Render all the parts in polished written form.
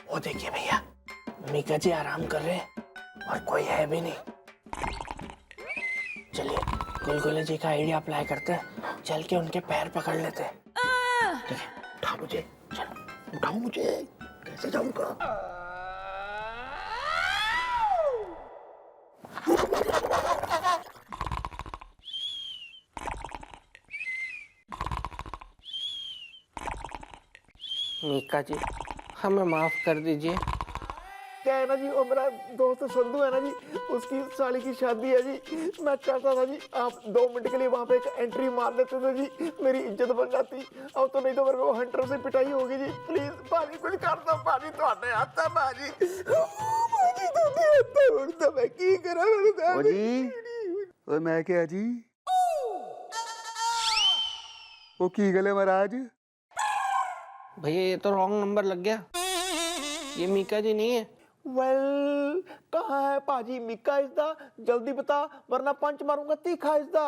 वो देखिए भैया, मीका जी आराम कर रहे हैं और कोई है भी नहीं। चलिए गुलगुले जी का आइडिया अप्लाई करते हैं, चल के उनके पैर पकड़ लेते हैं। ठीक है, उठाओ मुझे, चलो उठाओ मुझे, कैसे जाऊंगा? मीका जी हमें माफ कर दीजिए। क्या है ना जी, वो मेरा दोस्त संधू है ना जी, उसकी साली की शादी है जी। मैं चाहता था जी आप 2 मिनट के लिए वहाँ पे एक एंट्री मार देते थे जी, मेरी इज्जत बन जाती। अब तो नहीं तो मेरे को हंटर से पिटाई होगी जी। प्लीज पाजी कुछ कर दो, पाजी तो आने आता पाजी, पाजी तो नहीं आता उड़ता, मैं की करा ओ जी, ओए मैं क्या जी? वो की गले महाराज? भैया ये तो रॉन्ग नंबर लग गया, ये मीका जी नहीं है। वेल कहाँ है पाजी? मीका इस दा, जल्दी बता वरना पंच मारूंगा तीखा इस दा।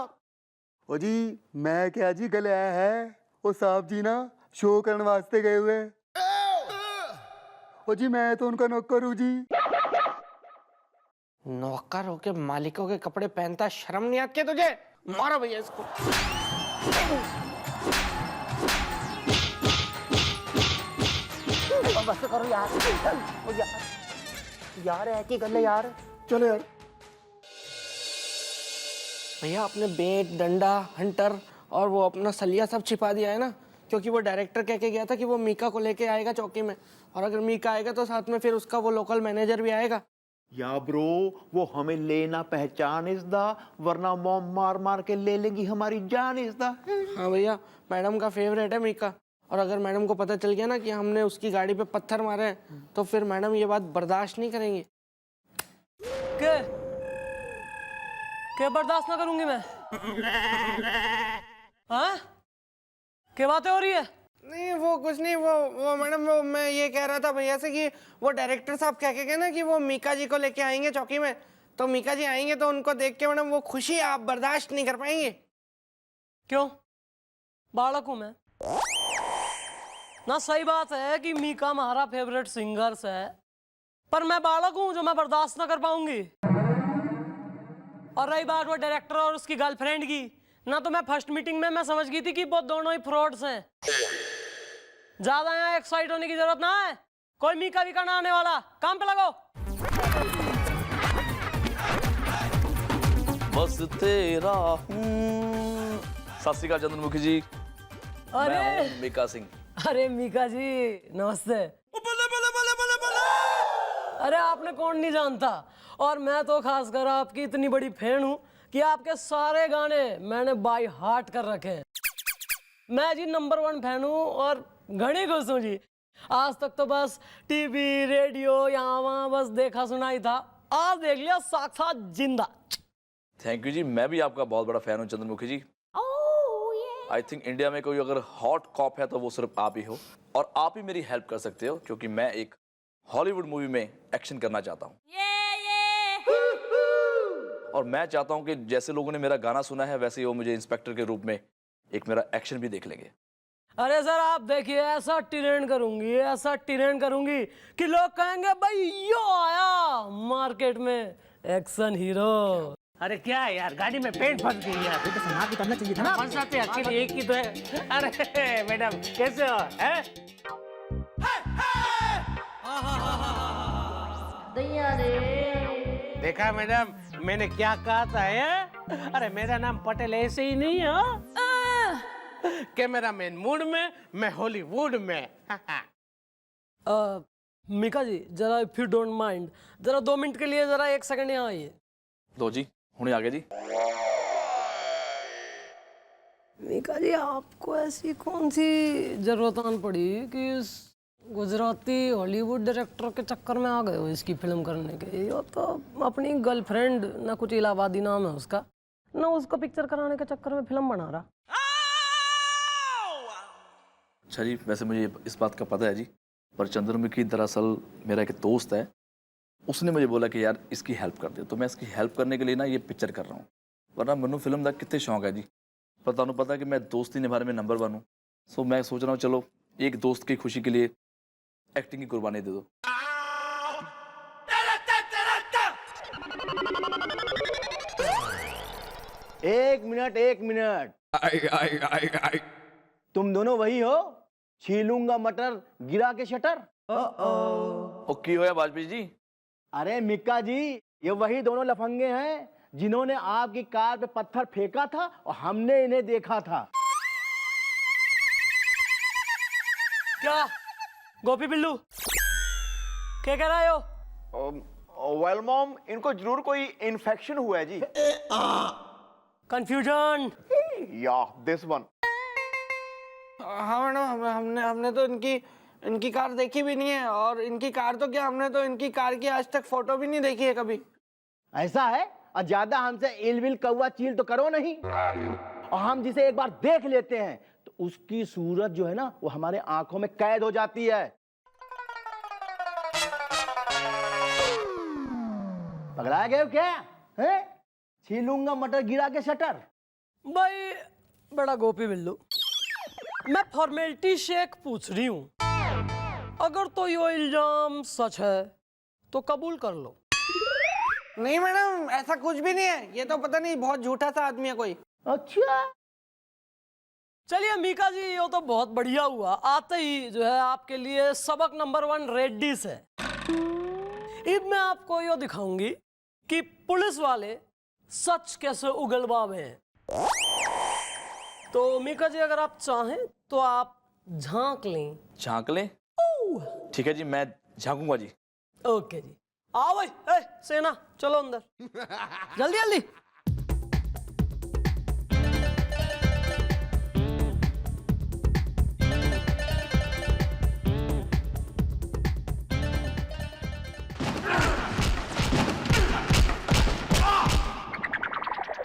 ओ जी मैं क्या जी, गले आया है वो साहब जी ना शो करने वास्ते गए हुए। ओ जी मैं तो उनका नौकर हूँ जी। नौकर होके मालिकों के कपड़े पहनता, शर्म नहीं आती तुझे? मारो भैया इसको। बस करो यार, यार ऐसी गल है यार। चलो यार भैया, आपने बेट, डंडा, हंटर और वो अपना सलिया सब छिपा दिया है ना, क्योंकि वो डायरेक्टर कह के गया था कि वो मीका को लेके आएगा चौकी में, और अगर मीका आएगा तो साथ में फिर उसका वो लोकल मैनेजर भी आएगा। या ब्रो, वो हमें लेना पहचान इसदा, वरना मॉम मार मार के ले लेंगी हमारी जान इसदा। हाँ भैया, मैडम का फेवरेट है मीका, और अगर मैडम को पता चल गया ना कि हमने उसकी गाड़ी पे पत्थर मारे हैं तो फिर मैडम ये बात बर्दाश्त नहीं करेंगी। क्या बर्दाश्त ना करूंगी मैं? हाँ? क्या बातें हो रही है? नहीं वो कुछ नहीं, वो मैडम, वो मैं ये कह रहा था भैया से कि वो डायरेक्टर साहब कह के गए ना कि वो मीका जी को लेके आएंगे चौकी में, तो मीका जी आएंगे तो उनको देख के मैडम वो खुशी आप बर्दाश्त नहीं कर पाएंगे। क्यों? बालक हूं मैं ना। सही बात है कि मीका हमारा फेवरेट सिंगर्स है, पर मैं बालक हूं जो मैं बर्दाश्त ना कर पाऊंगी। और रही बात वो डायरेक्टर और उसकी गर्लफ्रेंड की, ना तो मैं फर्स्ट मीटिंग में मैं समझ गई थी कि वो दोनों ही फ्रॉड्स हैं। ज्यादा यहाँ एक्साइट होने की जरूरत ना है, कोई मीका वीका ना आने वाला, काम पे लगो। बस तेरा हूँ। सत श्री अकाल चंद्रमुखी जी। अरे मैं हूँ मीका सिंह। अरे मीका जी नमस्ते। अरे आपने कौन नहीं जानता, और मैं तो खासकर आपकी इतनी बड़ी फैन हूँ कि आपके सारे गाने मैंने बाय हार्ट कर रखे हैं। मैं जी नंबर 1 फैन हूँ और घनी खुश हूँ जी। आज तक तो बस टीवी रेडियो यहाँ वहाँ बस देखा सुना ही था, आज देख लिया साक्षात जिंदा। थैंक यू जी, मैं भी आपका बहुत बड़ा फैन हूँ चंद्रमुखी जी। आई थिंक इंडिया में कोई अगर हॉट कॉप है तो वो सिर्फ आप ही हो, और आप ही मेरी हेल्प कर सकते हो, क्योंकि मैं एक हॉलीवुड मूवी में एक्शन करना चाहता हूँ। और मैं चाहता हूँ कि जैसे लोगों ने मेरा गाना सुना है वैसे ही वो मुझे इंस्पेक्टर के रूप में एक मेरा एक्शन भी देख लेंगे। अरे सर आप देखिए, ऐसा ट्रेंड करूंगी, ऐसा ट्रेंड करूंगी कि लोग कहेंगे भाई यो आया मार्केट में एक्शन हीरो। अरे क्या है यार, गाड़ी में पेंट फंस गई यार। तो संभाल के करना चाहिए था ना। फंसाते अकेले एक ही तो है। अरे मैडम कैसे हो? हैं? देखा मैडम, मैंने क्या कहा था है? अरे मेरा नाम पटेल ऐसे ही नहीं है। कैमरामैन मूड में, मैं हॉलीवुड में। मीका जी जरा इफ यू डोंट माइंड, जरा 2 मिनट के लिए जरा 1 सेकंड यहाँ आइए। दो जी, हुणे आ गए जी। मीका जी आपको ऐसी कौन सी जरूरत आन पड़ी कि इस गुजराती हॉलीवुड डायरेक्टर के चक्कर में आ गए हो इसकी फिल्म करने के? ये तो अपनी गर्लफ्रेंड ना कुछ इलाहाबादी नाम है उसका, ना उसको पिक्चर कराने के चक्कर में फिल्म बना रहा। अच्छा जी, वैसे मुझे इस बात का पता है जी, पर चंद्रमुखी दरअसल मेरा एक दोस्त है, उसने मुझे बोला कि यार इसकी हेल्प कर दे, तो मैं इसकी हेल्प करने के लिए ना ये पिक्चर कर रहा हूँ। वरना मैनू फिल्म का कितने शौक है जी, पर तुहानू पता कि मैं दोस्ती निभाने में नंबर 1 हूँ। सो मैं सोच रहा हूँ चलो एक दोस्त की खुशी के लिए एक्टिंग की कुर्बानी दे दो। एक मिनट। तुम दोनों वही हो, छीलूंगा मटर गिरा के शटर? ओके होया वाजपेयी जी। अरे मिक्का जी, ये वही दोनों लफंगे हैं जिन्होंने आपकी कार पे पत्थर फेंका था और हमने इन्हें देखा था। क्या गोपी बिल्लू क्या कह रहे हो? वेल मॉम, इनको जरूर कोई इन्फेक्शन हुआ है जी। कंफ्यूजन। या दिस वन। हाँ मैडम, हमने तो इनकी कार देखी भी नहीं है, और इनकी कार तो क्या, हमने तो इनकी कार की आज तक फोटो भी नहीं देखी है कभी। ऐसा है? और ज्यादा हमसे इलविल कौवा चील तो करो नहीं। और हम जिसे एक बार देख लेते हैं तो उसकी सूरत जो है ना, वो हमारे आंखों में कैद हो जाती है। पकड़ा गए हो क्या? हैं? छीलूंगा मटर गिरा के शटर। भाई बड़ा गोपी बिल्लू, मैं फॉर्मेलिटी से एक पूछ रही हूँ, अगर तो ये इल्जाम सच है तो कबूल कर लो। नहीं मैडम, ऐसा कुछ भी नहीं है, ये तो पता नहीं बहुत झूठा सा आदमी है कोई। अच्छा, चलिए मीका जी, ये तो बहुत बढ़िया हुआ, आते ही जो है आपके लिए सबक नंबर 1 रेडी से। अब मैं आपको ये दिखाऊंगी कि पुलिस वाले सच कैसे उगलवावे हैं। तो मीका जी, अगर आप चाहें तो आप झांक लें। झांक लें? ठीक है जी, मैं झांकूंगा जी। ओके जी, आओ भाई। सेना चलो अंदर, जल्दी जल्दी।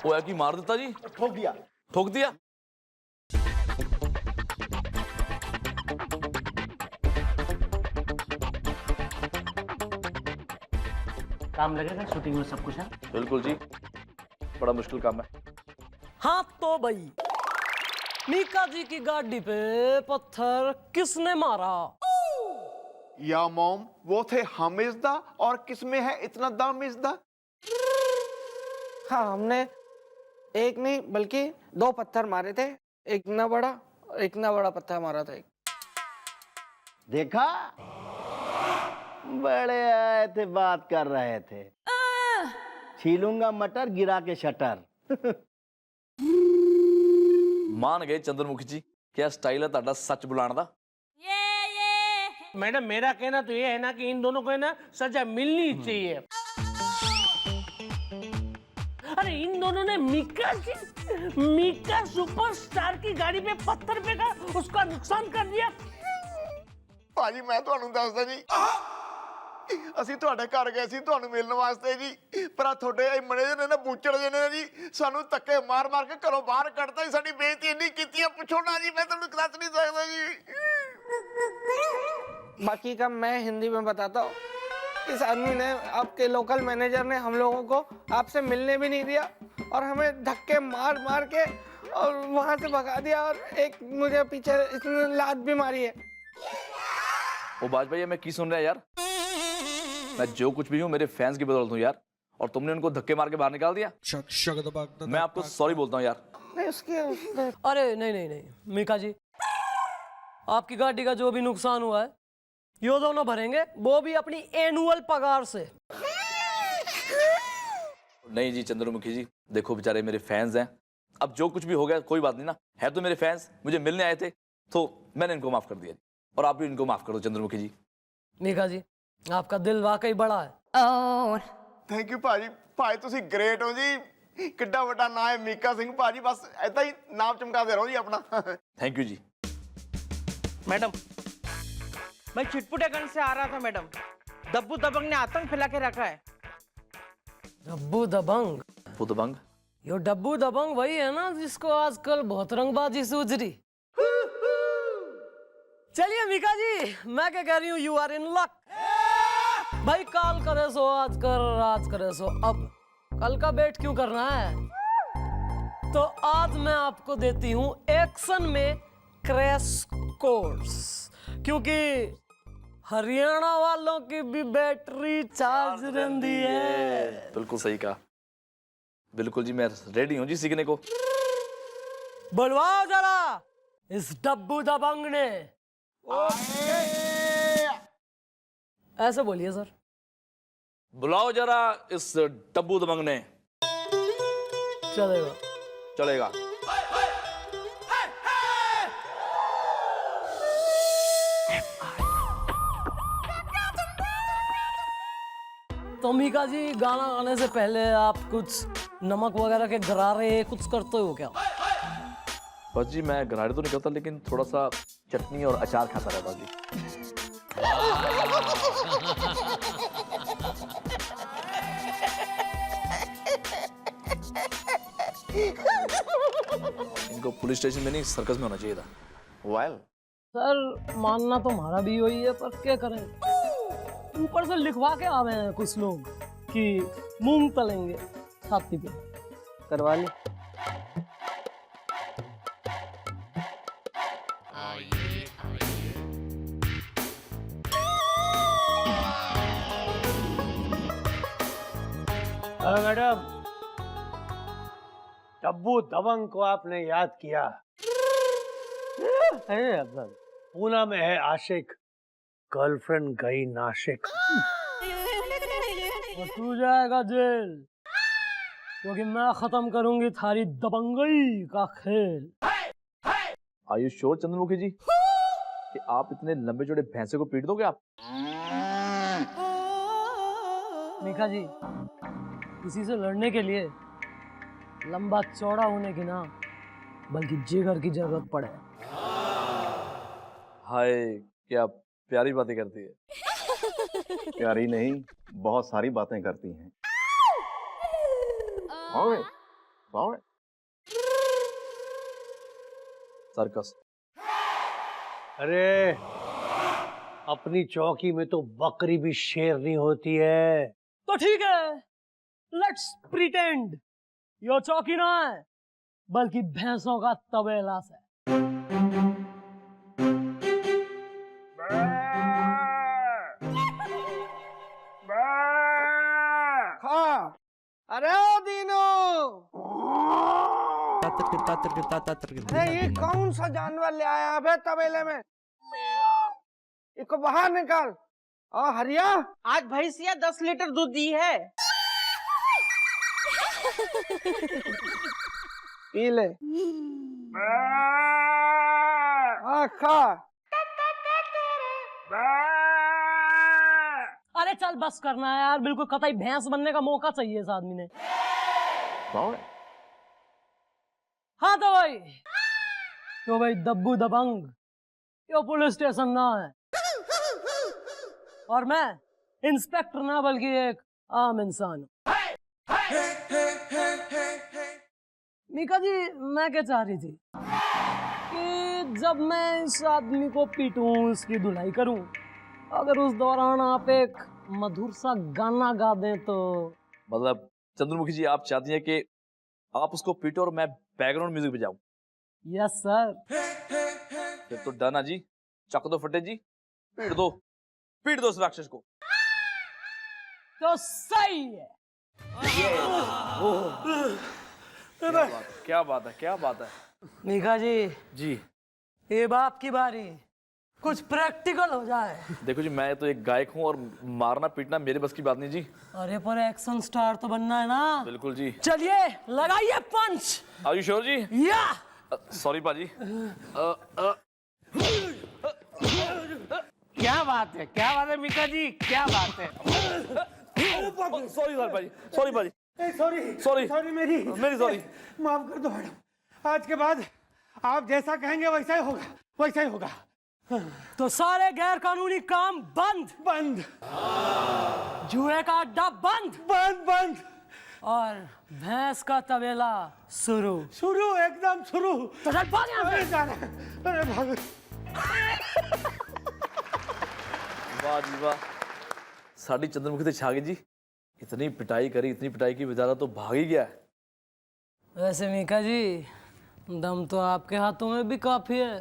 वो की मार देता जी। ठोक दिया। ठोक दिया। काम लगेगा शूटिंग में सब कुछ है। बिल्कुल जी, बड़ा मुश्किल काम है। हाँ तो भाई, मीका जी की गाड़ी पे पत्थर किसने मारा? या मॉम, वो थे हामिजदा, और किसमें है इतना दामिजदा? हाँ, हमने एक नहीं बल्कि 2 पत्थर मारे थे, एक ना बड़ा और एक ना बड़ा पत्थर मारा था। देखा, बड़े आए थे, बात कर रहे थे। छीलूंगा मटर गिरा के शटर। मान गए चंद्रमुखी जी, क्या स्टाइल है ताड़ा सच बुलाने दा। मैडम, मेरा कहना तो ये है ना कि इन दोनों को है ना सजा मिलनी चाहिए। अरे इन दोनों ने मीका सुपरस्टार की गाड़ी पे पत्थर फेंका, उसका नुकसान कर दिया। ਭਾਜੀ ਮੈਂ ਤੁਹਾਨੂੰ ਦੱਸਦਾ ਜੀ, ਅਸੀਂ ਤੁਹਾਡੇ ਘਰ ਗਏ ਸੀ ਤੁਹਾਨੂੰ ਮਿਲਣ ਵਾਸਤੇ ਜੀ, ਪਰ ਆ ਤੁਹਾਡੇ ਇਹ ਮੈਨੇਜਰ ਨੇ ਨਾ ਬੂਚੜ ਦੇ ਨੇ ਜੀ ਸਾਨੂੰ ਧੱਕੇ ਮਾਰ ਮਾਰ ਕੇ ਘਰੋਂ ਬਾਹਰ ਕੱਢਤਾ ਜੀ, ਸਾਡੀ ਬੇਇੱਜ਼ਤੀ ਇੰਨੀ ਕੀਤੀ ਹੈ ਪੁੱਛੋ ਨਾ ਜੀ, ਮੈਂ ਤੁਹਾਨੂੰ ਦੱਸ ਨਹੀਂ ਸਕਦਾ ਜੀ। बाकी का मैं हिंदी में बताता हूँ। इस आदमी ने, आपके लोकल मैनेजर ने हम लोगों को आपसे मिलने भी नहीं दिया, और हमें धक्के मार मार के और वहां से भगा दिया, और एक मुझे पीछे इसने लात भी मारी है। ओ वाजपेयी, मैं की सुन रहा है यार? मैं जो कुछ भी हूँ मेरे फैंस की बदौलत हूँ यार, और तुमने उनको धक्के मार के बाहर निकाल दिया। मैं आपको सॉरी बोलता हूँ यार। नहीं उसके अरे नहीं मीका जी, आपकी गाड़ी का जो भी नुकसान हुआ है ये दोनों भरेंगे, वो भी अपनी एनुअल पगार से। नहीं जी चंद्रमुखी जी, देखो बेचारे मेरे फैंस हैं, अब जो कुछ भी हो गया कोई बात नहीं ना, है तो मेरे फैंस, मुझे मिलने आए थे तो मैंने इनको माफ कर दिया जी, और आप भी इनको माफ कर दो चंद्रमुखी जी। मीका जी, आपका दिल वाकई बड़ा है। ਥੈਂਕ ਯੂ ਭਾਜੀ, ਭਾਈ ਤੁਸੀਂ ਗ੍ਰੇਟ ਹੋ ਜੀ, ਕਿੱਡਾ ਵੱਡਾ ਨਾਮ ਹੈ ਮੀਕਾ ਸਿੰਘ ਭਾਜੀ, ਬਸ ਐਦਾਂ ਹੀ ਨਾਮ ਚਮਕਾਦੇ ਰਹੋ ਜੀ ਆਪਣਾ। Thank you ji. मैडम, मैं चिटपुटेगंज से आ रहा था मैडम, दब्बू दबंग ने आतंक फैला के रखा है। डब्बू दबंग? वो दबंग? यो डब्बू दबंग वही है ना जिसको आजकल बहुत रंगबाजी सूझ रही। चलिए मीका जी, मैं क्या कह रही हूँ, यू आर इन लक। भाई काल करे सो आज कर, आज करे सो अब, कल का वेट क्यों करना है? तो आज मैं आपको देती हूँ एक्शन में क्रैश कोर्स, क्योंकि हरियाणा वालों की भी बैटरी चार्ज रहती है। बिल्कुल सही कहा। बिल्कुल जी, मैं रेडी हूँ जी सीखने को। बुलवाओ जरा इस डब्बू दबंग ने। ऐसे बोलिए सर। बुलाओ जरा इस डब्बू दबंग ने। चलेगा। चलेगा। तो मीका जी, गाना गाने से पहले आप कुछ नमक वगैरह के गरारे कुछ करते हो क्या? बस जी, मैं गरारे तो नहीं करता, लेकिन थोड़ा सा चटनी और अचार खाता रहता जी। इनको पुलिस स्टेशन में नहीं, सर्कस में होना चाहिए था। वेल सर, मानना तो हमारा भी वही है, पर क्या करें, ऊपर से लिखवा के आवे हैं कुछ लोग कि मूंग तलेंगे छाती पे। करवा ले। मैडम, डब्बू दबंग को आपने याद किया। अरे अफजल, पूना में है आशिक, गर्लफ्रेंड गई नाशिक। और तू जाएगा जेल, क्योंकि मैं खत्म करूंगी थारी दबंगई का खेल। आर यू श्योर चंद्रमुखी जी कि आप इतने लंबे चौड़े भैंसे को पीट दोगे आप? मीका जी, किसी से लड़ने के लिए लंबा चौड़ा होने की ना, बल्कि जिगर की जरूरत पड़े। हाय, क्या प्यारी बातें करती है। प्यारी नहीं, बहुत सारी बातें करती हैं। सर्कस। अरे, अपनी चौकी में तो बकरी भी शेरनी होती है। तो ठीक है, लेट्स प्रिटेंड यो चौकी ना है, बल्कि भैंसों का तबेला से। अरे ओ दीनू, ये कौन सा जानवर ले आया अबे तबेले में? इसको बाहर निकाल। और हरिया, आज भैंसिया 10 लीटर दूध दी है। पी ले। खा। अरे चल, बस करना है यार, बिल्कुल कतई भैंस बनने का मौका चाहिए इस आदमी ने। हाँ तो भाई दब्बू दबंग यो पुलिस स्टेशन ना है, और मैं इंस्पेक्टर ना, बल्कि एक आम इंसान हूँ। मीका जी, मैं क्या चाह रही थी कि जब मैं इस आदमी को पीटूं, इसकी धुलाई करूं, अगर उस दौरान आप एक मधुर सा गाना गा दें तो। मतलब चंद्रमुखी जी, आप चाहती हैं कि आप उसको पीटो और मैं बैकग्राउंड म्यूजिक बजाऊं? Yes sir. फिर तो डन है जी। चक दो फटे जी, पीट दो उस राक्षस को। तो सही है। क्या बात है। मीका जी, ये बाप की बारी, कुछ प्रैक्टिकल हो जाए। देखो जी, मैं तो एक गायक हूँ और मारना पीटना मेरे बस की बात नहीं जी। अरे पर एक्शन स्टार तो बनना है ना। बिल्कुल जी। चलिए लगाइए पंच। आर यू श्योर जी? या सॉरी पाजी। क्या बात है मीका जी, क्या बात है? सॉरी पाजी, सॉरी मेरी सॉरी। माफ कर दो मैडम, आज के बाद आप जैसा कहेंगे वैसा ही होगा। तो सारे गैर कानूनी काम बंद, जुए का अड्डा बंद, और भैंस का तबेला शुरू, एकदम शुरू। तो चल भाग यहाँ से। अरे भाग। वाह जी वाह, साड़ी चंद्रमुखी तो छा गई जी। इतनी पिटाई की बेचारा तो भाग ही गया है। वैसे मीका जी, दम तो आपके हाथों में भी काफी है।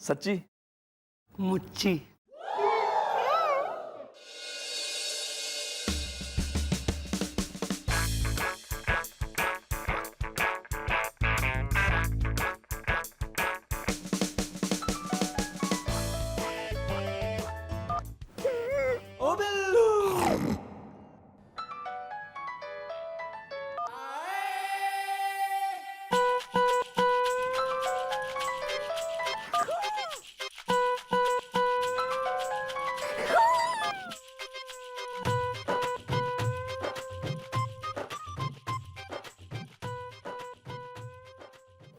सच्ची? मुच्ची।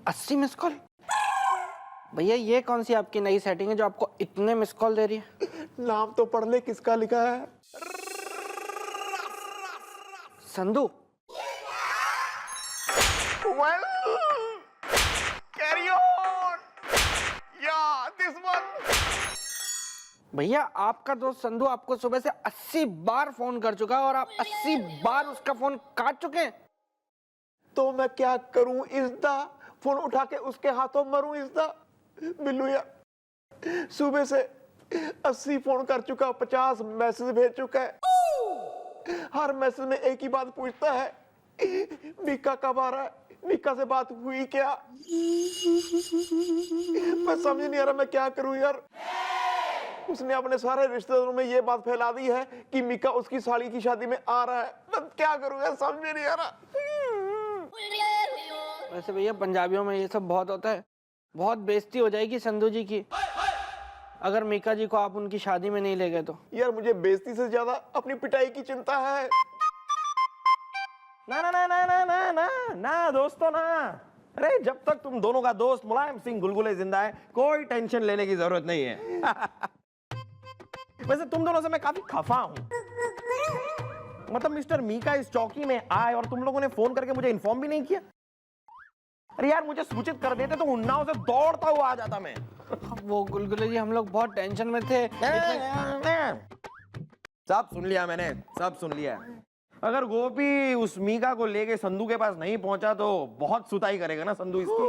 अस्सी मिस कॉल? भैया ये कौन सी आपकी नई सेटिंग है जो आपको इतने मिस कॉल दे रही है? नाम तो पढ़ ले किसका लिखा है। Sandhu. Well, carry on. Yeah, this one. भैया आपका दोस्त संधू आपको सुबह से 80 बार फोन कर चुका है और आप 80 बार उसका फोन काट चुके हैं। तो मैं क्या करूं इसदा, फोन उठा के उसके हाथों मरूं इसदा। बिल्लू यार सुबह से 80 फोन कर चुका, 50 मैसेज भेज चुका है। हर मैसेज में एक ही बात पूछता है, मीका कब आ रहा है, मीका से बात हुई क्या। मैं समझ नहीं आ रहा मैं क्या करूं यार। उसने अपने सारे रिश्तेदारों में ये बात फैला दी है कि मीका उसकी साली की शादी में आ रहा है। मैं क्या करूं यार, समझ में नहीं आ रहा। वैसे भैया पंजाबियों में ये सब बहुत होता है। बहुत बेइज्जती हो जाएगी संधू जी की अगर मीका जी को आप उनकी शादी में नहीं ले गए तो। यार मुझे बेइज्जती से ज्यादा अपनी पिटाई की चिंता है। ना ना ना ना ना ना ना ना दोस्तों ना। अरे जब तक तुम दोनों का दोस्त मुलायम सिंह गुलगुले जिंदा है कोई टेंशन लेने की जरूरत नहीं है। वैसे तुम दोनों से मैं काफी खफा हूं। मतलब मिस्टर मीका इस चौकी में आए और तुम लोगों ने फोन करके मुझे इन्फॉर्म भी नहीं किया। अरे यार मुझे सूचित कर देते तो उन्नाव से दौड़ता हुआ आ जाता मैं। वो गुलगुले जी हम लोग बहुत टेंशन में थे। सब सुन लिया मैंने, सब सुन लिया। अगर गोपी उस मीका को लेके संधू के पास नहीं पहुंचा तो बहुत सुताई करेगा ना संधू इसकी।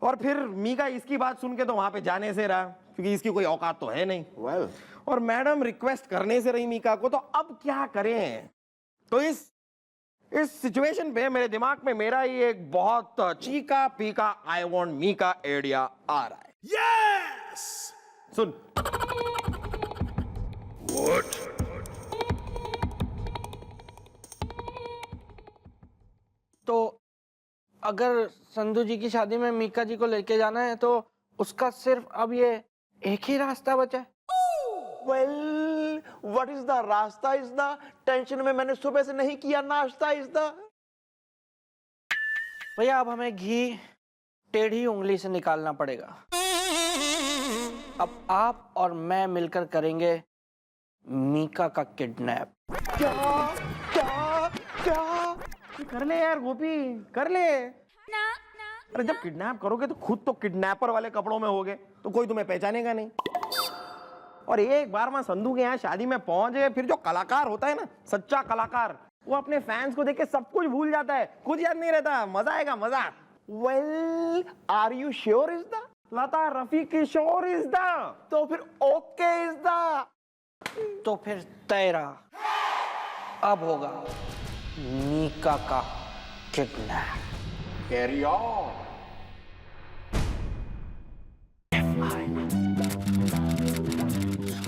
और फिर मीका इसकी बात सुन के तो वहां पे जाने से रहा क्योंकि इसकी कोई औकात तो है नहीं। Well. और मैडम रिक्वेस्ट करने से रही मीका को, तो अब क्या करें। तो इस सिचुएशन पे मेरे दिमाग में मेरा ही एक बहुत चीका पीका आई वांट मीका आइडिया आ रहा है। यस सुन। तो अगर संधू जी की शादी में मीका जी को लेके जाना है तो उसका सिर्फ अब ये एक ही रास्ता बचा है। Well, what is the रास्ता इज द टेंशन में मैंने सुबह से नहीं किया नाश्ता इज द। भैया अब हमें घी टेढ़ी उंगली से निकालना पड़ेगा। अब आप और मैं मिलकर करेंगे मीका का किडनैप। क्या क्या क्या कर ले यार गोपी, कर ले। अरे जब किडनैप करोगे तो खुद तो किडनैपर वाले कपड़ों में होगे तो कोई तुम्हें पहचानेगा नहीं। और एक बार मैं संधू के यहाँ शादी में पहुंच गए फिर जो कलाकार होता है ना, सच्चा कलाकार, वो अपने फैंस को देख के सब कुछ भूल जाता है, कुछ याद नहीं रहता। मजा आएगा मजा। Well, are you sure is the? Lata Rafi Kishore is the. तो फिर ओके इज द। तो फिर तेरा अब होगा मीका का किडनैप। Carry on.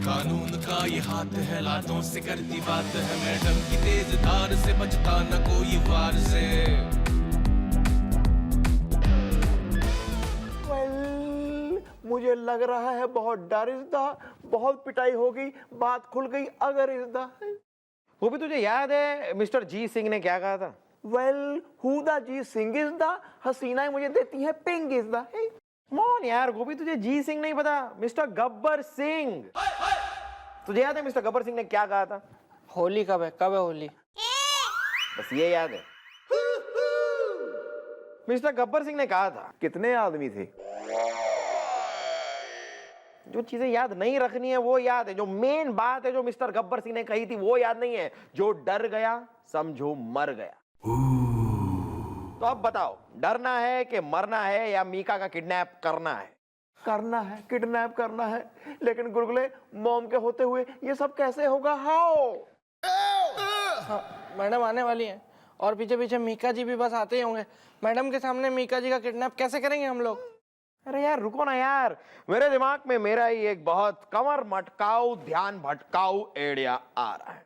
कानून का ये हाथ है, लातों से करती बात है, मैडम की तेज धार से बचता न कोई वार से। Well, मुझे लग रहा है बहुत डर इज द, बहुत पिटाई हो गई, बात खुल गई अगर इज द। वो भी तुझे याद है मिस्टर जी सिंह ने क्या कहा था? Well, who the जी सिंह इज द? हसीनाएं मुझे देती है पिंग इज द। कौन यार गोपी, तुझे जी सिंह नहीं पता, मिस्टर गब्बर सिंह। तुझे याद है मिस्टर गब्बर सिंह ने क्या कहा था? होली कब है होली? बस ये याद है। मिस्टर गब्बर सिंह ने कहा था। कितने आदमी थे? जो चीजें याद नहीं रखनी है वो याद है, जो मेन बात है जो मिस्टर गब्बर सिंह ने कही थी वो याद नहीं है। जो डर गया समझो मर गया। तो अब बताओ, डरना है कि मरना है या मीका का किडनैप करना है? करना है, किडनैप करना है, लेकिन गुलगुले मॉम के होते हुए ये सब कैसे होगा? हाउ? हाँ, मैडम आने वाली हैं और पीछे पीछे मीका जी भी बस आते ही होंगे। मैडम के सामने मीका जी का किडनैप कैसे करेंगे हम लोग? अरे यार रुको ना यार, मेरे दिमाग में मेरा ही एक बहुत कमर मटकाऊ ध्यान भटकाऊ आइडिया आ रहा है।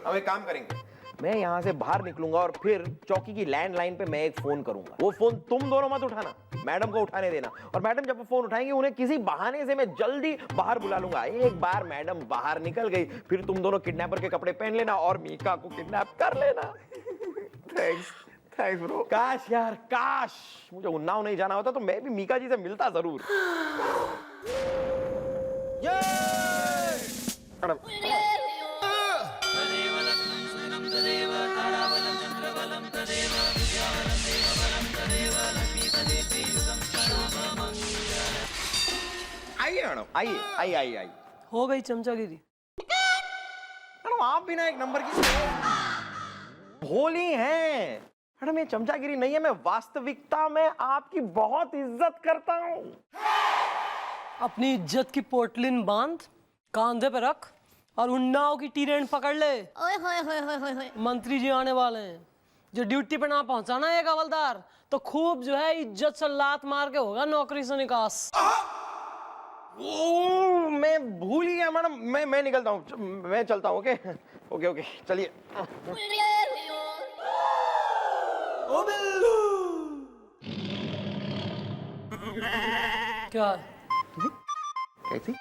अब एक काम करेंगे, मैं यहाँ से बाहर निकलूंगा और फिर चौकी की लैंडलाइन पे मैं एक फोन करूंगा। वो फोन तुम दोनों मत उठाना, मैडम को उठाने देना, और मैडम जब वो फोन उठाएंगे उन्हें किसी बहाने से मैं जल्दी बाहर बुला लूंगा। एक बार मैडम बाहर निकल गई, फिर तुम दोनों किडनैपर के कपड़े पहन लेना और मीका को किडनैप कर लेना। Thanks bro. काश यार काश मुझे उन्नाव नहीं जाना होता तो मैं भी मीका जी से मिलता जरूर। आइए मैडम, आइए आइए आइए आइए। हो गई चमचागिरी। मैडम आप भी ना एक नंबर की भोली हैं। मैडम ये चमचागिरी नहीं है, मैं वास्तविकता में आपकी बहुत इज्जत करता हूं। अपनी इज्जत की पोटलिन बांध, कांधे पे रख और उन्नाव की टीरेन पकड़ ले। ओए होए होए होए होए होए। मंत्री जी आने वाले हैं। जो ड्यूटी पे ना पहुंचा ना एक हवलदार, तो खूब जो है इज्जत से लात मार के होगा नौकरी से निकास। ओ, मैं भूल ही गया मैडम, मैं निकलता हूँ, मैं चलता हूँ। ओके ओके ओके चलिए। ओ बिल्लू। क्या कैसी?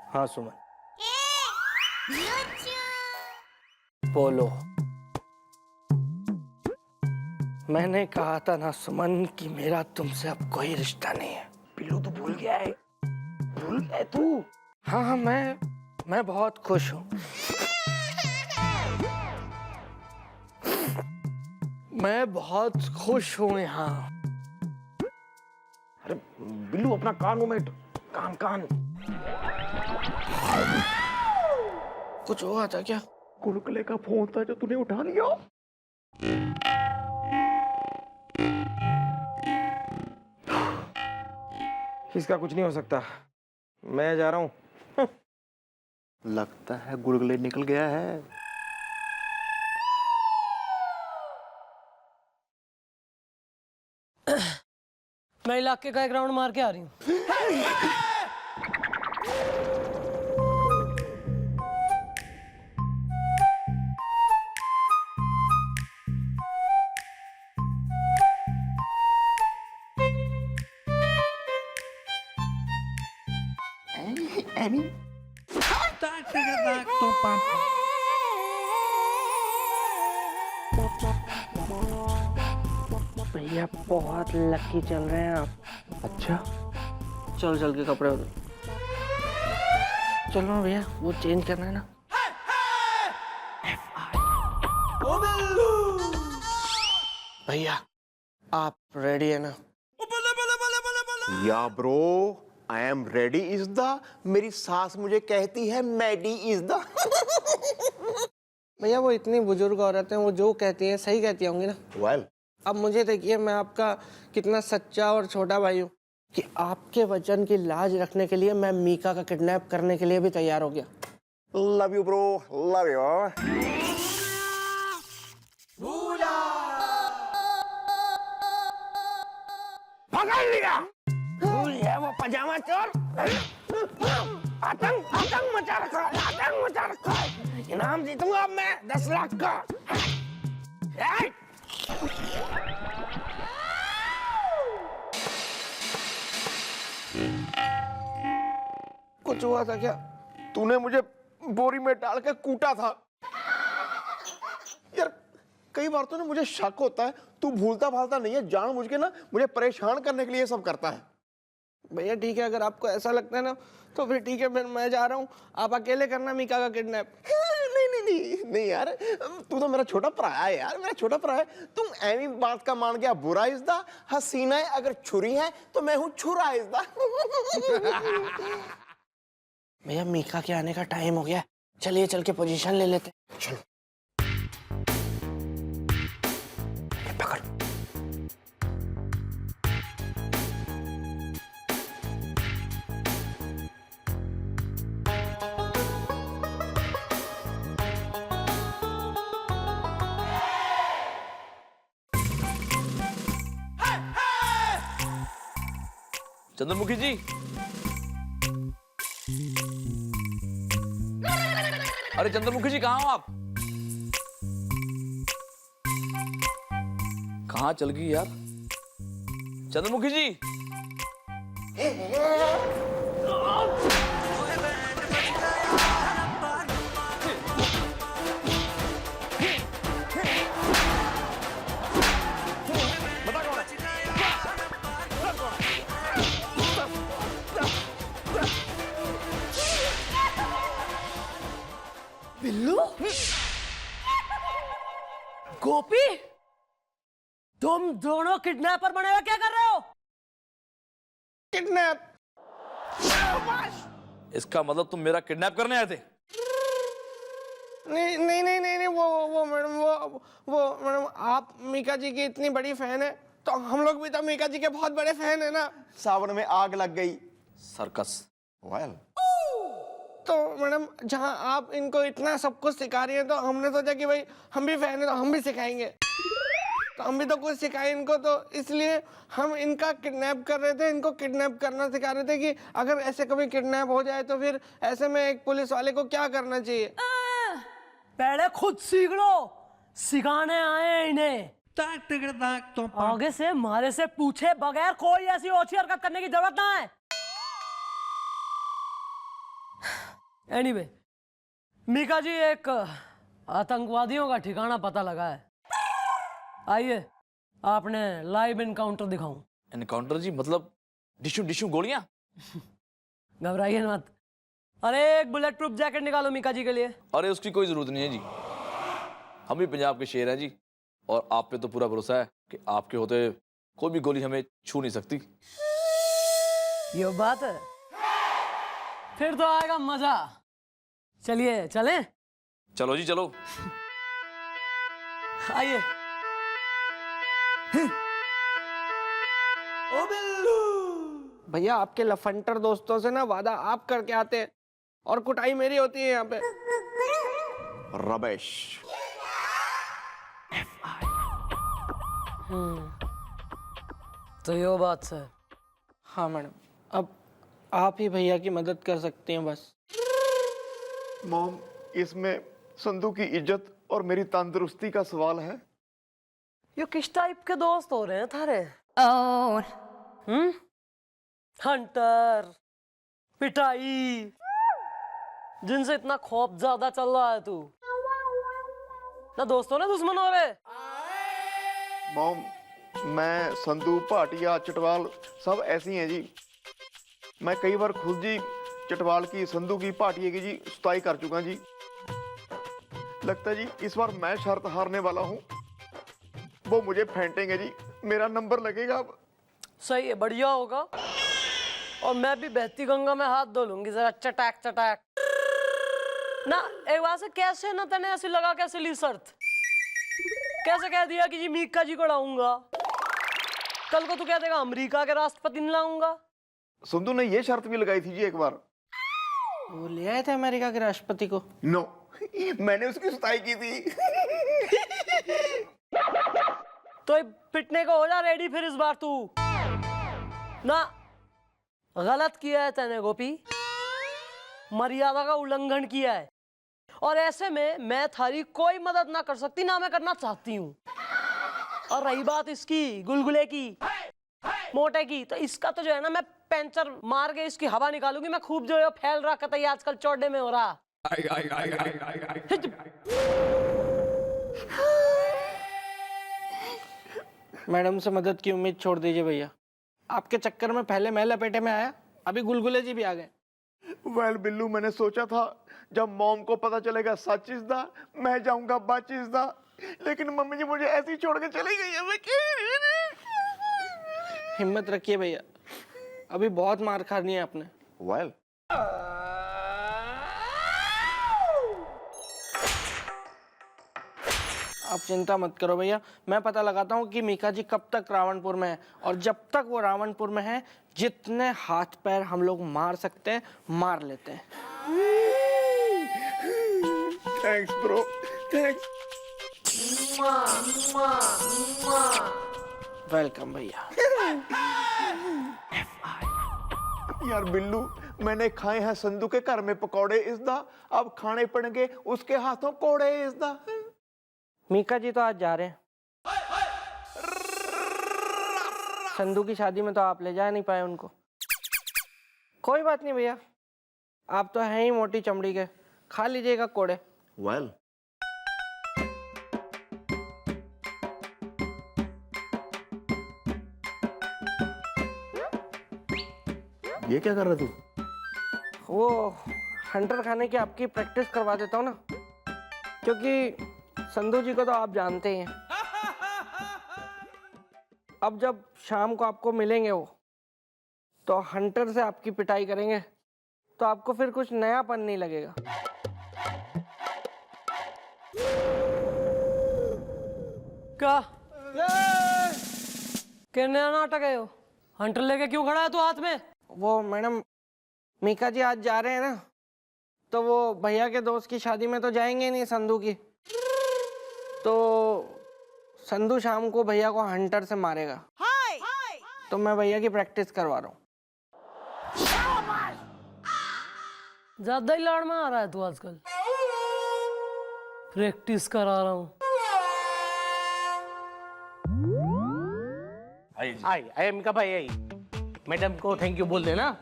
हाँ सुमन बोलो। मैंने कहा था ना सुमन कि मेरा तुमसे अब कोई रिश्ता नहीं है। पिल्लू तो भूल गया है, भूल गया तू? हाँ हाँ मैं बहुत खुश हूँ। मैं बहुत खुश हूँ यहाँ। अरे बिल्लू अपना कान उमेट, कान कान। कुछ हुआ था क्या? गुलगुले का फोन था जो तूने उठा लिया। इसका कुछ नहीं हो सकता, मैं जा रहा हूं। लगता है गुलगुले निकल गया है। मैं इलाके का एक राउंड मार के आ रही हूँ। भैया बहुत लकी चल रहे हैं आप। अच्छा चल चल के कपड़े बदल। चलो भैया, वो चेंज करना है ना। भैया आप रेडी है ना? या bro I am ready is the, मेरी सास मुझे कहती है मैडी इज द। भैया वो इतनी बुजुर्ग औरत हैं, वो जो कहती हैं सही कहती होंगी ना। वेल अब मुझे देखिए, मैं आपका कितना सच्चा और छोटा भाई हूँ कि आपके वचन की लाज रखने के लिए मैं मीका का किडनैप करने के लिए भी तैयार हो गया। Love you bro, love you. पकड़ लिया। भूल गया वो वो पजामा चोर आतंक मचा रखा है, आतंक मचा रखा है। इनाम जीतूंगा अब मैं 10 लाख का। ए! कुछ हुआ था क्या? तूने मुझे बोरी में डाल के कूटा था यार। कई बार तो ना मुझे शक होता है तू भूलता भालता नहीं है, जानबूझ के ना मुझे परेशान करने के लिए सब करता है। भैया ठीक है, अगर आपको ऐसा लगता है ना तो फिर ठीक है, फिर मैं जा रहा हूँ। आप अकेले करना मीका का किडनैप। नहीं यार, तू तो मेरा छोटा भरा है यार, मेरा छोटा भरा है। तुम ऐवी बात का मान गया बुरा इज़दा। हसीना है अगर छुरी है तो मैं हूँ छुरा इज़दा। भैया मीका के आने का टाइम हो गया, चलिए चल के पोजीशन ले लेते। चलो पकड़। चंद्रमुखी जी, अरे चंद्रमुखी जी कहाँ हो आप? कहाँ चल गई यार चंद्रमुखी जी? बिल्लू, गोपी, तुम दोनों किडनैपर बने हुए क्या कर रहे हो? किडनैप? इसका मतलब तुम मेरा किडनैप करने आए थे? नहीं, वो मैडम, वो मैडम, आप मीका जी की इतनी बड़ी फैन है तो हम लोग भी तो मीका जी के बहुत बड़े फैन है ना। सावन में आग लग गई। सर्कस। वेल, तो मैडम जहाँ आप इनको इतना सब कुछ सिखा रही हैं तो हमने सोचा कि भाई हम भी फैन है तो हम भी सिखाएंगे। तो हम भी तो कुछ सिखाए इनको, तो इसलिए हम इनका किडनैप कर रहे थे, इनको किडनैप करना सिखा रहे थे कि अगर ऐसे कभी किडनैप हो जाए तो फिर ऐसे में एक पुलिस वाले को क्या करना चाहिए। पहले खुद सीख लो, सिखाने आए हैं इन्हें। आगे से मारे से पूछे बगैर कोई ऐसी ओछी हरकत करने की जरूरत ना है। एनीवे, मीका जी, एक आतंकवादियों का ठिकाना पता लगा है। आइए आपने लाइव इनकाउंटर दिखाऊं। एनकाउंटर जी? मतलब डिशू डिशू गोलियां? घबराइए मत। अरे एक बुलेट प्रूफ जैकेट निकालो मीका जी के लिए। अरे उसकी कोई जरूरत नहीं है जी, हम भी पंजाब के शेर हैं जी, और आप पे तो पूरा भरोसा है कि आपके होते कोई भी गोली हमें छू नहीं सकती। ये बात है, फिर तो आएगा मजा। चलिए चलें? चलो जी चलो। आइए। ओ बिल्लू भैया, आपके लफंटर दोस्तों से ना वादा आप करके आते हैं और कुटाई मेरी होती है यहाँ पे। रबेश। तो ये बात है। हाँ मैडम, अब आप ही भैया की मदद कर सकती हैं बस। मॉम, इसमें संधू की इज्जत और मेरी तंदुरुस्ती का सवाल है। ये किस टाइप के दोस्त हो रहे हैं थारे? हंटर, पिटाई, जिनसे इतना खौफ ज्यादा चल रहा है तू, ना दोस्तों ने दुश्मन हो रहे। मॉम, मैं, संधू, भाटिया, चटवाल सब ऐसी हैं जी। मैं कई बार खुद जी चटवाल की, संधू की, भाटिया की जी सुताई कर चुका जी। लगता है जी इस बार मैं शर्त हारने वाला हूँ। वो मुझे फेंटेंगे जी, मेरा नंबर लगेगा अब। सही है, बढ़िया होगा। और मैं भी बहती गंगा में हाथ धो लूंगी जरा, चटाक चटाक ना। एक बार से कैसे ना तने ऐसी लगा, कैसे ली शर्त, कैसे कह दिया कि जी मीका जी को लाऊंगा, कल को तू कह देगा अमेरिका के राष्ट्रपति ने लाऊंगा। संधू ने ये शर्त भी लगाई थी जी एक बार। वो ले आए थे अमेरिका के राष्ट्रपति को? नो, मैंने उसकी सुताई की थी। तो पिटने को हो जा रेडी फिर इस बार तू ना। गलत किया है तैने गोपी, मर्यादा का उल्लंघन किया है, और ऐसे में मैं थारी कोई मदद ना कर सकती, ना मैं करना चाहती हूँ। और रही बात इसकी गुलगुले की, मोटे की, तो इसका तो जो है ना मैं पंचर मार के इसकी हवा निकालूंगी। मैं खूब जो है फैल रहा कतई आजकल चौड़े में हो रहा। मैडम से मदद की उम्मीद छोड़ दीजिए भैया, आपके चक्कर में पहले मैं लपेटे में आया, अभी गुलगुले जी भी आ गए। वेल बिल्लू, मैंने सोचा था जब मॉम को पता चलेगा सच इज दा, मैं जाऊंगा बच इज दा, लेकिन मम्मी जी मुझे ऐसे ही छोड़ के चली गई है। मैं हिम्मत रखिए भैया, अभी बहुत मार खानी है आपने। वेल आप चिंता मत करो भैया, मैं पता लगाता हूँ कि मीका जी कब तक रावणपुर में है, और जब तक वो रावणपुर में है जितने हाथ पैर हम लोग मार सकते हैं मार लेते हैं। Thanks bro, thanks. वेलकम भैया। यार बिल्लू, मैंने खाए हैं संधू के घर में पकौड़े इसदा, अब खाने पड़ेंगे उसके हाथों कोड़े इसदा। मीका जी तो आज जा रहे हैं, संधू की शादी में तो आप ले जा नहीं पाए उनको। कोई बात नहीं भैया, आप तो हैं ही मोटी चमड़ी के, खा लीजिएगा कोड़े। वेल ये क्या कर रहा तू? वो हंटर खाने की आपकी प्रैक्टिस करवा देता हूँ ना, क्योंकि संधू जी को तो आप जानते ही हैं। अब जब शाम को आपको मिलेंगे वो, तो हंटर से आपकी पिटाई करेंगे, तो आपको फिर कुछ नयापन नहीं लगेगा। क्या नया नाटक है वो? हंटर लेके क्यों खड़ा है तू हाथ में? वो मैडम, मीका जी आज जा रहे हैं ना, तो वो भैया के दोस्त की शादी में तो जाएंगे नहीं संधू की, तो संधू शाम को भैया को हंटर से मारेगा। तो मैं भैया की प्रैक्टिस करवा रहा हूँ। ज्यादा ही लाड़ में आ रहा है तू आजकल। प्रैक्टिस करा रहा हूँ। आइए मीका भाई, आइए। मैडम को थैंक यू बोल देना,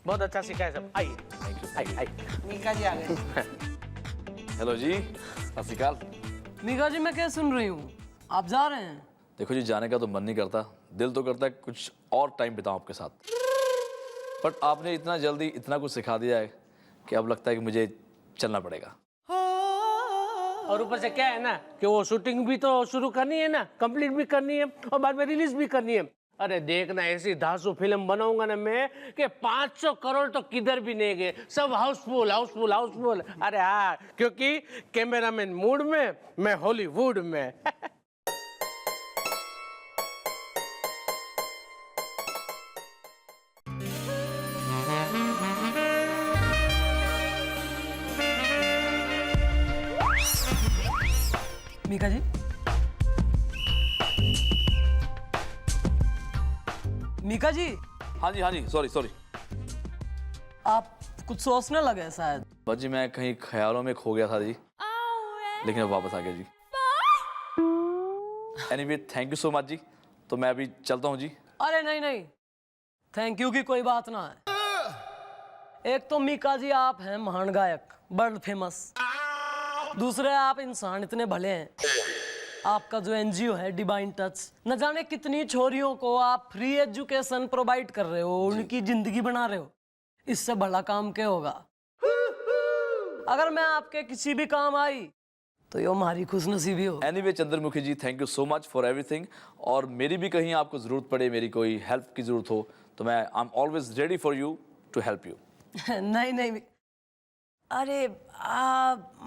बहुत अच्छा सिखाया सब। आइए आइए। मीका जी आ गए। हेलो जी, सत श्री अकाल। मीका जी, मैं क्या सुन रही हूँ, आप जा रहे हैं? देखो जी, जाने का तो मन नहीं करता, दिल तो करता है कुछ और टाइम बिताऊं आपके साथ, बट आपने इतना जल्दी इतना कुछ सिखा दिया है कि अब लगता है कि मुझे चलना पड़ेगा। और ऊपर से क्या है ना कि वो शूटिंग भी तो शुरू करनी है ना, कंप्लीट भी करनी है, और बाद में रिलीज भी करनी है। अरे देखना, ऐसी धांसू फिल्म बनाऊंगा ना मैं कि 500 करोड़ तो किधर भी नहीं गए, सब हाउसफुल हाउसफुल हाउसफुल। अरे हाँ, क्योंकि कैमरामैन मूड में, मैं हॉलीवुड में। मीका जी, मीका जी। हाँ जी, सॉरी। आप कुछ सोचने लगे शायद। बस जी, मैं कहीं ख्यालों में खो गया था जी, लेकिन अब वापस आ गया जी। Anyway, thank you so much जी। तो मैं अभी चलता हूँ जी। अरे नहीं, थैंक यू की कोई बात ना है। एक तो मीका जी आप हैं महान गायक, वर्ल्ड फेमस। दूसरे आप इंसान इतने भले हैं। आपका जो एनजीओ है डिवाइन टच, न जाने कितनी छोरियों को आप फ्री एजुकेशन प्रोवाइड कर रहे हो, उनकी जिंदगी बना रहे हो। इससे बड़ा काम क्या होगा? अगर मैं आपके किसी भी काम आई तो ये हमारी खुशनसीबी हो। Anyway Chandramukhi ji, thank you so much for everything. और मेरी भी कहीं आपको जरूरत पड़े, मेरी कोई हेल्प की जरूरत हो, तो मैं I am always ready for you to help you. नहीं, अरे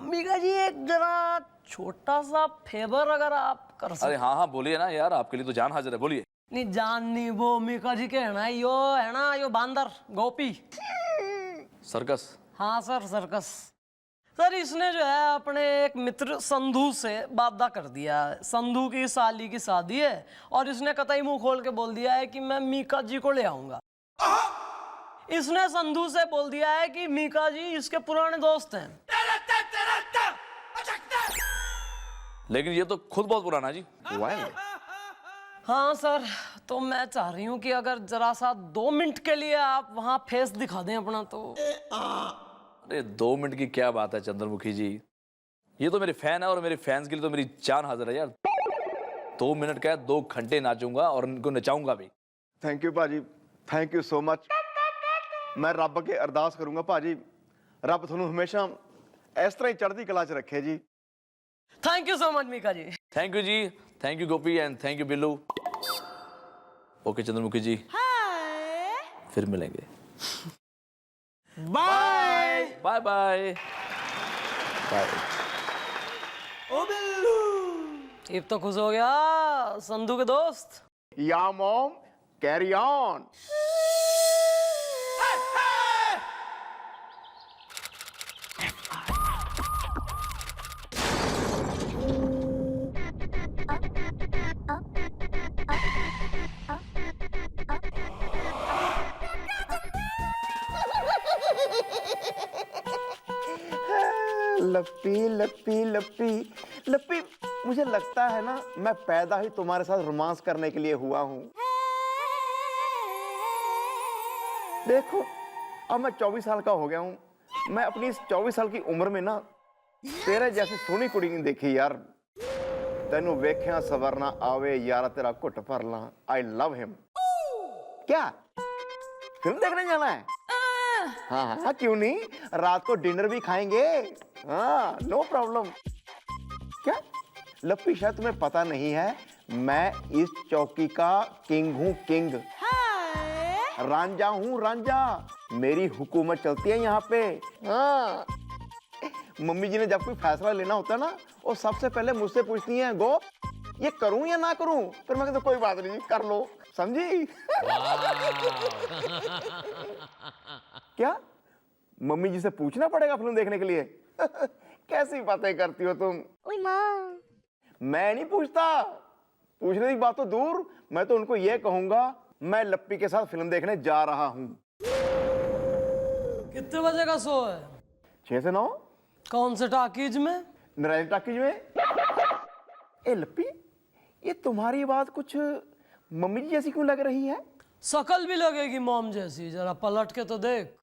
मीका जी, एक जरा छोटा सा फेवर अगर आप कर सकते। अरे हाँ, बोलिए ना यार, आपके लिए तो जान हाजिर है, बोलिए। नहीं, जान नहीं, वो मीका जी के है ना, यो बांदर गोपी सर्कस। हाँ सर, सर्कस। सर, इसने जो है अपने एक मित्र संधू से वादा कर दिया है। संधू की साली की शादी है, और इसने कतई मुंह खोल के बोल दिया है कि मैं मीका जी को ले आऊंगा। इसने संधू से बोल दिया है कि मीका जी इसके पुराने दोस्त हैं। लेकिन ये तो खुद बहुत पुराना जी। हाँ सर, तो मैं चाह रही हूँ कि अगर जरा सा 2 मिनट के लिए आप वहाँ फेस दिखा दें अपना तो। अरे 2 मिनट की क्या बात है चंद्रमुखी जी, ये तो मेरे फैन है और मेरे फैंस के लिए तो मेरी जान हाजिर है यार। 2 मिनट का है, 2 घंटे नाचूंगा और उनको नचाऊंगा भी। थैंक यू भाजी, थैंक यू सो मच। मैं रब के अरदास करूंगा भाजी, रब ਤੁਹਾਨੂੰ हमेशा इस तरह ही चढ़ती कला च रखे जी। Thank you so much Mika ji. Thank you जी, thank you Gopi and thank you Billu. Okay Chandramukhi ji, फिर मिलेंगे। Bye bye bye bye. अब तो खुश हो गया संधू के दोस्त। या मॉम कैरी ऑन। लप्पी लप्पी लप्पी लप्पी, मुझे लगता है ना मैं पैदा ही तुम्हारे साथ रोमांस करने के लिए हुआ हूं। देखो अब मैं 24 साल का हो गया हूं। मैं अपनी इस 24 साल की उम्र में ना तेरे जैसी सोनी कुड़ी नहीं देखी यार। तेनू वेख्या सवरना आवे यारा तेरा घुट भर ला। I love him. क्या फिल्म देखने जाना है? हाँ हाँ क्यों नहीं, रात को डिनर भी खाएंगे। हाँ नो प्रॉब्लम। क्या लप्पी शायद तुम्हें पता नहीं है, मैं इस चौकी का किंग हूँ, किंग। रांझा हूँ रांझा, मेरी हुकूमत चलती है यहाँ पे। हाँ मम्मी जी ने जब कोई फैसला लेना होता है ना, वो सबसे पहले मुझसे पूछती हैं, गो ये करूं या ना करूं? फिर मैं कहता कोई बात नहीं कर लो, समझी? क्या मम्मी जी से पूछना पड़ेगा फिल्म देखने के लिए? कैसी बातें करती हो तुम? ओए माँ, मैं नहीं पूछता। पूछने की बात तो दूर, मैं तो उनको ये कहूंगा मैं लप्पी के साथ फिल्म देखने जा रहा हूं। कितने बजे का शो है? 6 से 9। कौन से टाकीज में? नारायण टाकीज में। ए लप्पी, ये तुम्हारी बात कुछ मम्मी जी जैसी क्यों लग रही है? शकल भी लगेगी मॉम जैसी, जरा पलट के तो देख।